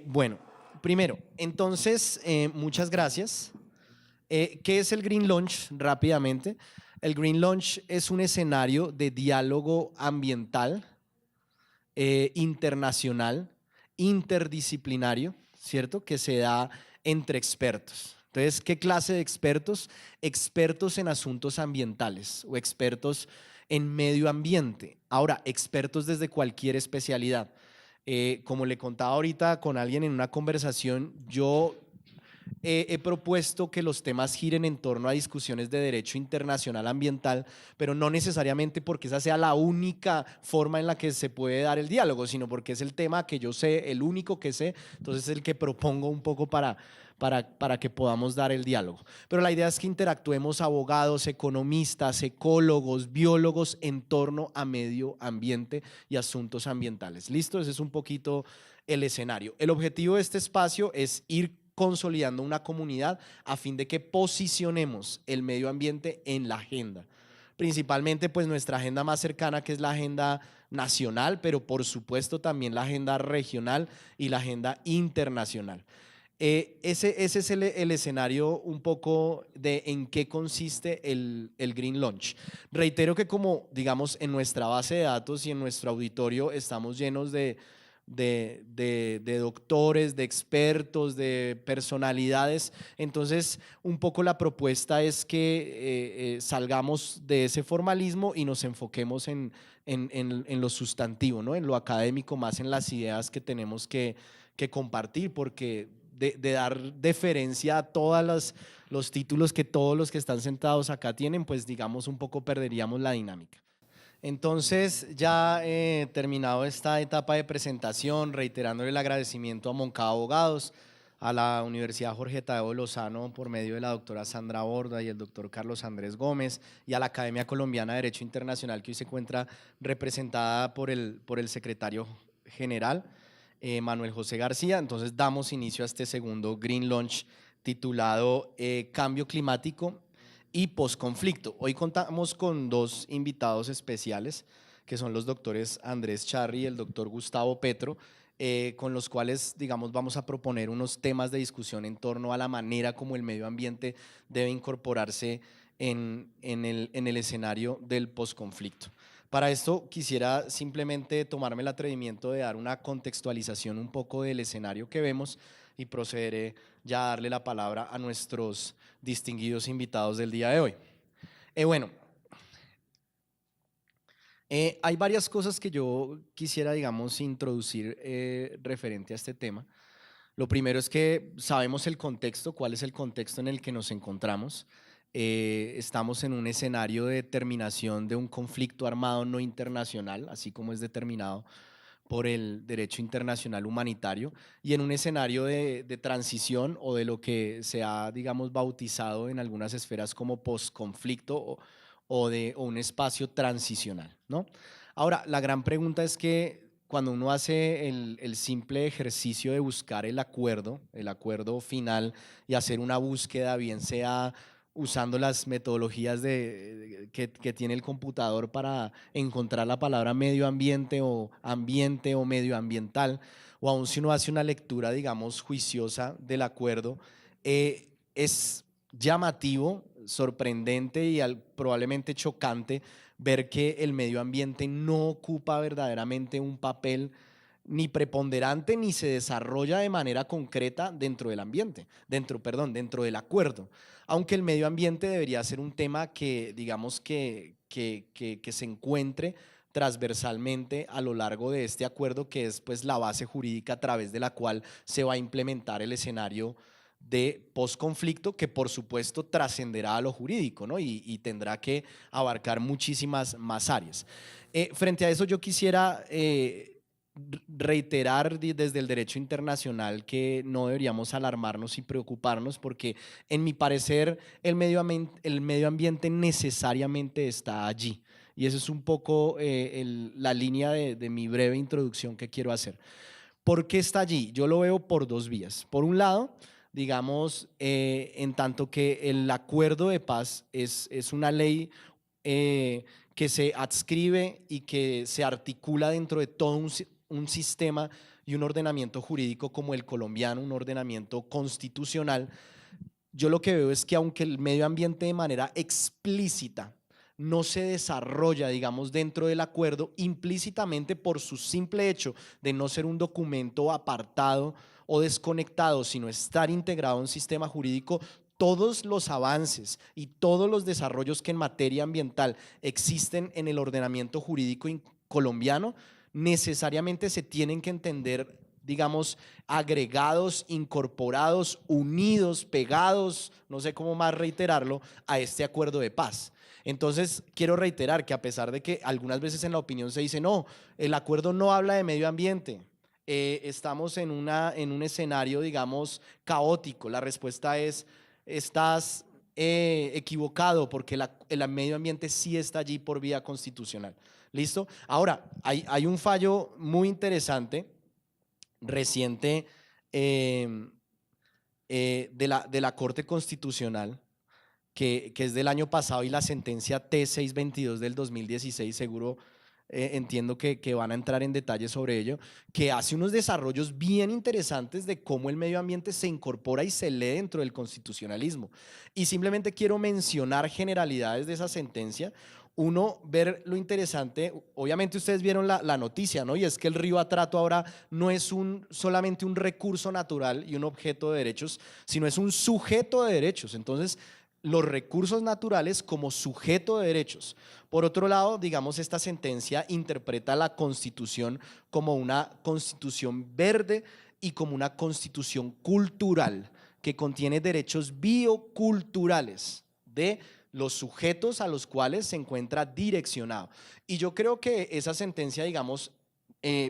Bueno, primero, entonces, muchas gracias. ¿Qué es el Green Launch? Rápidamente. El Green Launch es un escenario de diálogo ambiental, internacional, interdisciplinario, ¿cierto? Que se da entre expertos. Entonces, ¿qué clase de expertos? Expertos en asuntos ambientales o expertos en medio ambiente. Ahora, expertos desde cualquier especialidad. Como le contaba ahorita con alguien en una conversación, yo he propuesto que los temas giren en torno a discusiones de derecho internacional ambiental, pero no necesariamente porque esa sea la única forma en la que se puede dar el diálogo, sino porque es el tema que yo sé, el único que sé, entonces es el que propongo un poco para que podamos dar el diálogo. Pero la idea es que interactuemos abogados, economistas, ecólogos, biólogos en torno a medio ambiente y asuntos ambientales. ¿Listo? Ese es un poquito el escenario. El objetivo de este espacio es ir consolidando una comunidad a fin de que posicionemos el medio ambiente en la agenda. Principalmente pues nuestra agenda más cercana, que es la agenda nacional, pero por supuesto también la agenda regional y la agenda internacional. Ese es el escenario un poco de en qué consiste el Green Launch. Reitero que como digamos en nuestra base de datos y en nuestro auditorio estamos llenos de doctores, de expertos, de personalidades. Entonces, un poco la propuesta es que salgamos de ese formalismo y nos enfoquemos en lo sustantivo, ¿no? En lo académico, más en las ideas que tenemos que compartir, porque de dar deferencia a todos los títulos que todos los que están sentados acá tienen, pues digamos un poco perderíamos la dinámica. Entonces, ya terminado esta etapa de presentación, reiterándole el agradecimiento a Moncada Abogados, a la Universidad Jorge Tadeo Lozano por medio de la doctora Sandra Borda y el doctor Carlos Andrés Gómez, y a la Academia Colombiana de Derecho Internacional, que hoy se encuentra representada por el secretario general, Manuel José García. Entonces, damos inicio a este segundo Green Launch titulado Cambio Climático y Posconflicto. Hoy contamos con dos invitados especiales, que son los doctores Andrés Charri y el doctor Gustavo Petro, con los cuales, digamos, vamos a proponer unos temas de discusión en torno a la manera como el medio ambiente debe incorporarse en el escenario del posconflicto. Para esto quisiera simplemente tomarme el atrevimiento de dar una contextualización un poco del escenario que vemos y procederé ya a darle la palabra a nuestros distinguidos invitados del día de hoy. Bueno, hay varias cosas que yo quisiera, digamos, introducir referente a este tema. Lo primero es que sabemos el contexto, cuál es el contexto en el que nos encontramos. Estamos en un escenario de terminación de un conflicto armado no internacional, así como es determinado por el derecho internacional humanitario, y en un escenario de transición o de lo que se ha, digamos, bautizado en algunas esferas como posconflicto o un espacio transicional, ¿no? Ahora, la gran pregunta es que cuando uno hace el simple ejercicio de buscar el acuerdo final y hacer una búsqueda, bien sea usando las metodologías que tiene el computador para encontrar la palabra medio ambiente o medioambiental, o aún si uno hace una lectura, digamos, juiciosa del acuerdo, es llamativo, sorprendente y probablemente chocante ver que el medio ambiente no ocupa verdaderamente un papel ni preponderante ni se desarrolla de manera concreta dentro del ambiente, dentro del acuerdo. Aunque el medio ambiente debería ser un tema que, digamos, que se encuentre transversalmente a lo largo de este acuerdo, que es pues la base jurídica a través de la cual se va a implementar el escenario de posconflicto, que por supuesto trascenderá a lo jurídico, ¿no? Y tendrá que abarcar muchísimas más áreas. Frente a eso yo quisiera reiterar desde el derecho internacional que no deberíamos alarmarnos y preocuparnos porque en mi parecer el medio ambiente necesariamente está allí, y eso es un poco la línea de mi breve introducción que quiero hacer. ¿Por qué está allí? Yo lo veo por dos vías. Por un lado, digamos, en tanto que el acuerdo de paz es una ley que se adscribe y que se articula dentro de todo un sistema y un ordenamiento jurídico como el colombiano, un ordenamiento constitucional, yo lo que veo es que aunque el medio ambiente de manera explícita no se desarrolla, digamos, dentro del acuerdo, implícitamente por su simple hecho de no ser un documento apartado o desconectado, sino estar integrado en un sistema jurídico, todos los avances y todos los desarrollos que en materia ambiental existen en el ordenamiento jurídico colombiano necesariamente se tienen que entender, digamos, agregados, incorporados, unidos, pegados, no sé cómo más reiterarlo, a este acuerdo de paz. Entonces, quiero reiterar que a pesar de que algunas veces en la opinión se dice, no, el acuerdo no habla de medio ambiente, estamos en un escenario, digamos, caótico. La respuesta es, estás equivocado porque el medio ambiente sí está allí por vía constitucional. ¿Listo? Ahora, hay un fallo muy interesante, reciente, de la Corte Constitucional, que es del año pasado, y la sentencia T622 del 2016, seguro entiendo que van a entrar en detalle sobre ello, que hace unos desarrollos bien interesantes de cómo el medio ambiente se incorpora y se lee dentro del constitucionalismo. Y simplemente quiero mencionar generalidades de esa sentencia. Uno, ver lo interesante, obviamente ustedes vieron la noticia, ¿no? Y es que el río Atrato ahora no es solamente un recurso natural y un objeto de derechos, sino es un sujeto de derechos. Entonces, los recursos naturales como sujeto de derechos. Por otro lado, digamos, esta sentencia interpreta la Constitución como una constitución verde y como una constitución cultural que contiene derechos bioculturales de los sujetos a los cuales se encuentra direccionado. Y yo creo que esa sentencia, digamos,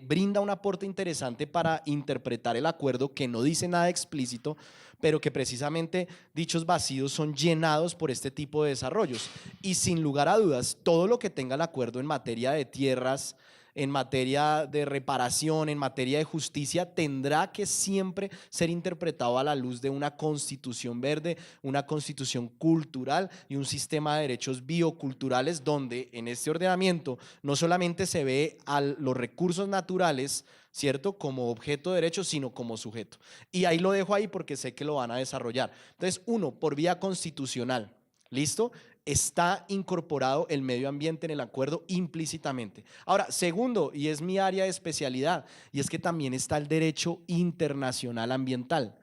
brinda un aporte interesante para interpretar el acuerdo, que no dice nada explícito, pero que precisamente dichos vacíos son llenados por este tipo de desarrollos. Y sin lugar a dudas, todo lo que tenga el acuerdo en materia de tierras, en materia de reparación, en materia de justicia, tendrá que siempre ser interpretado a la luz de una constitución verde, una constitución cultural y un sistema de derechos bioculturales, donde en este ordenamiento no solamente se ve a los recursos naturales, ¿cierto?, como objeto de derecho, sino como sujeto. Y ahí lo dejo ahí porque sé que lo van a desarrollar. Entonces, uno, por vía constitucional, ¿listo? Está incorporado el medio ambiente en el acuerdo implícitamente. Ahora, segundo, y es mi área de especialidad, y es que también está el derecho internacional ambiental.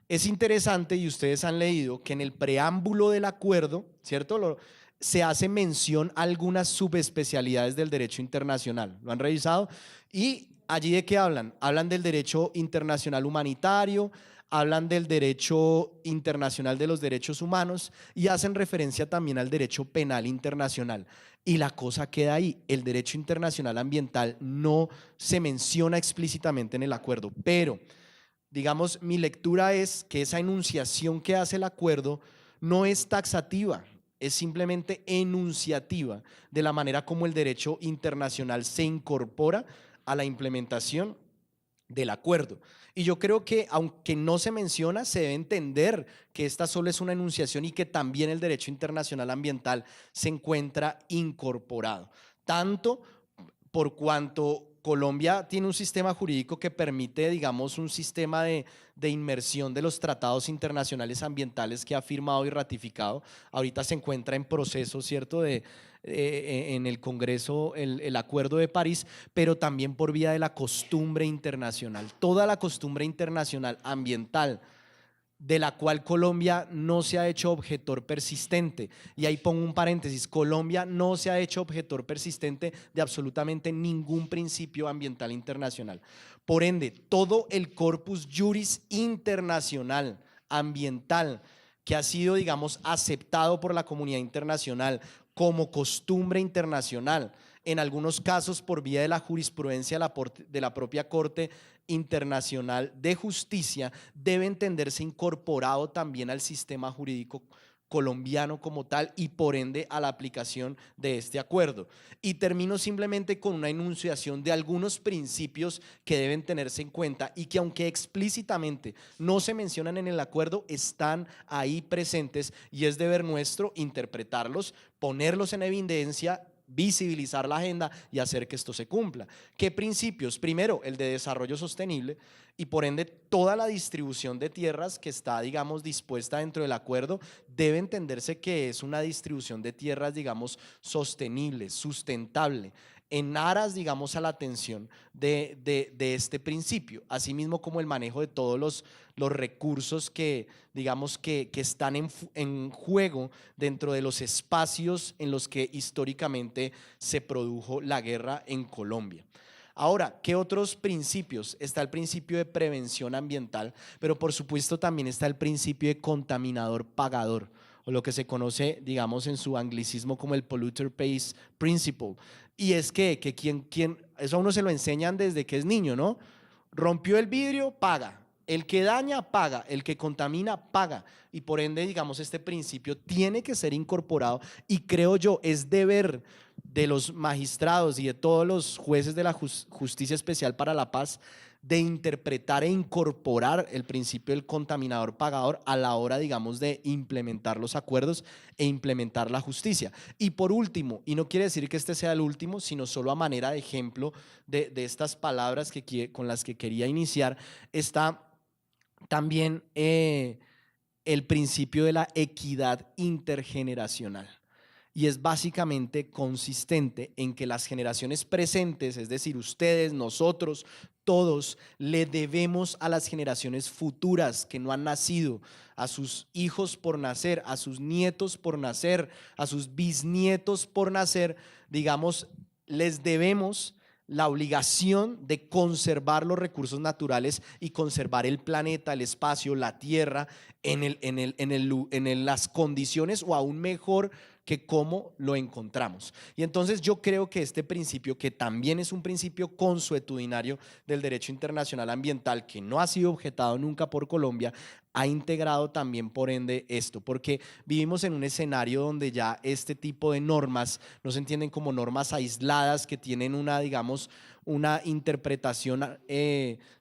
Es interesante, y ustedes han leído, que en el preámbulo del acuerdo, ¿cierto?, se hace mención a algunas subespecialidades del derecho internacional. ¿Lo han revisado? Y allí, ¿de qué hablan? Hablan del derecho internacional humanitario, hablan del derecho internacional de los derechos humanos y hacen referencia también al derecho penal internacional. Y la cosa queda ahí, el derecho internacional ambiental no se menciona explícitamente en el acuerdo, pero digamos, mi lectura es que esa enunciación que hace el acuerdo no es taxativa, es simplemente enunciativa de la manera como el derecho internacional se incorpora a la implementación del acuerdo. Y yo creo que aunque no se menciona, se debe entender que esta solo es una enunciación y que también el derecho internacional ambiental se encuentra incorporado, tanto por cuanto Colombia tiene un sistema jurídico que permite, digamos, un sistema de inmersión de los tratados internacionales ambientales que ha firmado y ratificado. Ahorita se encuentra en proceso, ¿cierto?, en el Congreso el Acuerdo de París, pero también por vía de la costumbre internacional. Toda la costumbre internacional ambiental de la cual Colombia no se ha hecho objetor persistente. Y ahí pongo un paréntesis, Colombia no se ha hecho objetor persistente de absolutamente ningún principio ambiental internacional. Por ende, todo el corpus juris internacional ambiental que ha sido, digamos, aceptado por la comunidad internacional como costumbre internacional, en algunos casos por vía de la jurisprudencia de la propia Corte Internacional de Justicia, debe entenderse incorporado también al sistema jurídico colombiano como tal y por ende a la aplicación de este acuerdo. Y termino simplemente con una enunciación de algunos principios que deben tenerse en cuenta y que, aunque explícitamente no se mencionan en el acuerdo, están ahí presentes y es deber nuestro interpretarlos, ponerlos en evidencia, visibilizar la agenda y hacer que esto se cumpla. ¿Qué principios? Primero, el de desarrollo sostenible y por ende toda la distribución de tierras que está, digamos, dispuesta dentro del acuerdo debe entenderse que es una distribución de tierras, digamos, sostenible, sustentable, en aras, digamos, a la atención de este principio, asimismo como el manejo de todos los recursos que, digamos, que están en juego dentro de los espacios en los que históricamente se produjo la guerra en Colombia. Ahora, ¿qué otros principios? Está el principio de prevención ambiental, pero por supuesto también está el principio de contaminador pagador, o lo que se conoce, digamos, en su anglicismo como el polluter pays principle. Y es que eso a uno se lo enseñan desde que es niño, ¿no? Rompió el vidrio, paga. El que daña, paga. El que contamina, paga. Y por ende, digamos, este principio tiene que ser incorporado y creo yo, es deber de los magistrados y de todos los jueces de la Justicia Especial para la Paz de interpretar e incorporar el principio del contaminador pagador a la hora, digamos, de implementar los acuerdos e implementar la justicia. Y por último, y no quiere decir que este sea el último, sino solo a manera de ejemplo de estas palabras con las que quería iniciar, está también el principio de la equidad intergeneracional. Y es básicamente consistente en que las generaciones presentes, es decir, ustedes, nosotros, todos, le debemos a las generaciones futuras que no han nacido, a sus hijos por nacer, a sus nietos por nacer, a sus bisnietos por nacer, digamos, les debemos la obligación de conservar los recursos naturales y conservar el planeta, el espacio, la tierra en las condiciones o aún mejor que cómo lo encontramos. Y entonces yo creo que este principio, que también es un principio consuetudinario del derecho internacional ambiental, que no ha sido objetado nunca por Colombia, ha integrado también por ende esto, porque vivimos en un escenario donde ya este tipo de normas no se entienden como normas aisladas que tienen una, digamos, una interpretación,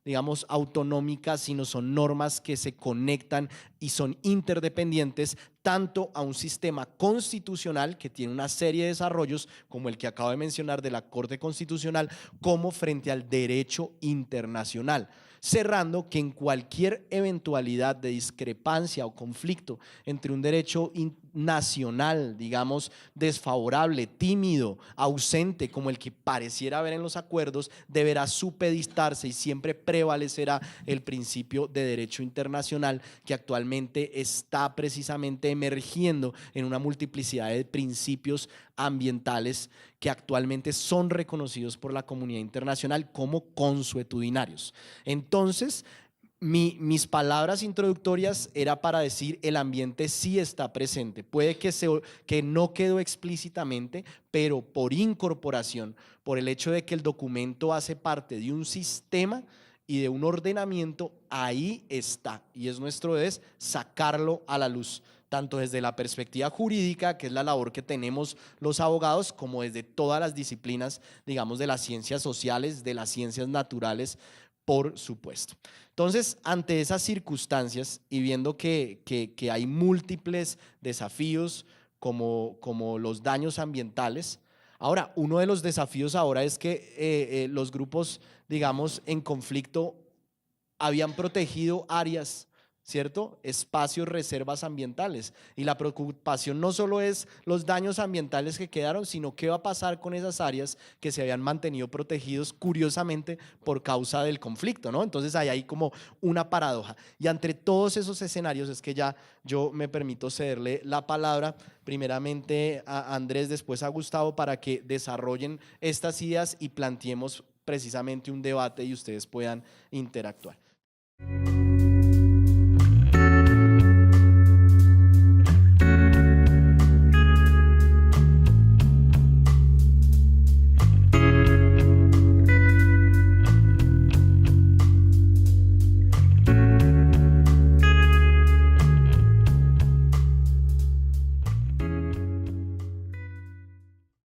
digamos, autonómica, sino son normas que se conectan y son interdependientes tanto a un sistema constitucional que tiene una serie de desarrollos como el que acabo de mencionar de la Corte Constitucional, como frente al derecho internacional. Cerrando que en cualquier eventualidad de discrepancia o conflicto entre un derecho nacional, digamos, desfavorable, tímido, ausente, como el que pareciera haber en los acuerdos, deberá supeditarse y siempre prevalecerá el principio de derecho internacional que actualmente está precisamente emergiendo en una multiplicidad de principios ambientales que actualmente son reconocidos por la comunidad internacional como consuetudinarios. Entonces, mis palabras introductorias era para decir el ambiente sí está presente, puede que no quedó explícitamente, pero por incorporación, por el hecho de que el documento hace parte de un sistema y de un ordenamiento, ahí está y es nuestro deber sacarlo a la luz, tanto desde la perspectiva jurídica, que es la labor que tenemos los abogados, como desde todas las disciplinas, digamos, de las ciencias sociales, de las ciencias naturales, por supuesto. Entonces, ante esas circunstancias y viendo que hay múltiples desafíos como los daños ambientales, ahora, uno de los desafíos ahora es que los grupos, digamos, en conflicto habían protegido áreas, ¿cierto? Espacios, reservas ambientales. Y la preocupación no solo es los daños ambientales que quedaron, sino qué va a pasar con esas áreas que se habían mantenido protegidos, curiosamente, por causa del conflicto, ¿no? Entonces ahí hay como una paradoja. Y entre todos esos escenarios es que ya yo me permito cederle la palabra primeramente a Andrés, después a Gustavo, para que desarrollen estas ideas y planteemos precisamente un debate y ustedes puedan interactuar.